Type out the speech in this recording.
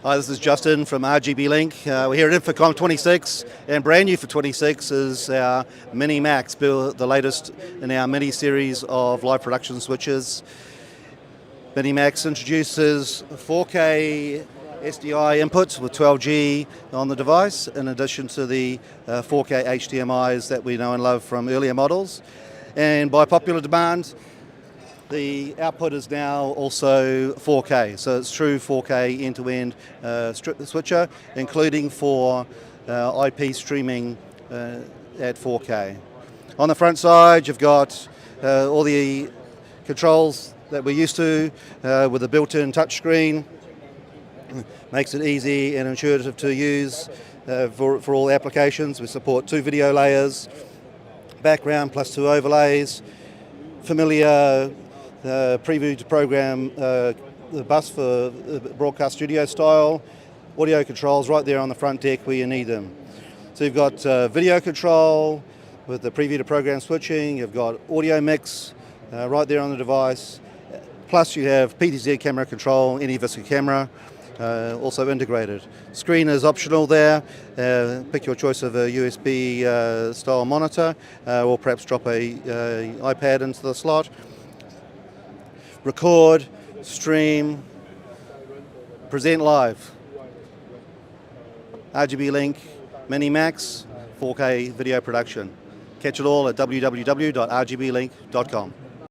Hi, this is Justin from RGBlink. We're here at InfoComm 26, and brand new for 26 is our Mini Max, built the latest in our mini series of live production switches. Mini Max introduces 4K SDI inputs with 12G on the device, in addition to the 4K HDMIs that we know and love from earlier models. And by popular demand, the output is now also 4K, so it's true 4K end-to-end switcher, including for IP streaming at 4K. On the front side, you've got all the controls that we're used to with a built-in touchscreen. Makes it easy and intuitive to use for all applications. We support 2 video layers, background plus 2 overlays, familiar preview to program the bus for broadcast studio style, audio controls right there on the front deck where you need them. So you've got video control with the preview to program switching, you've got audio mix right there on the device, plus you have PTZ camera control, any VISCA camera, also integrated. Screen is optional there, pick your choice of a USB style monitor or perhaps drop a iPad into the slot. Record, stream, present live. RGBlink Mini Max 4K video production. Catch it all at www.rgblink.com.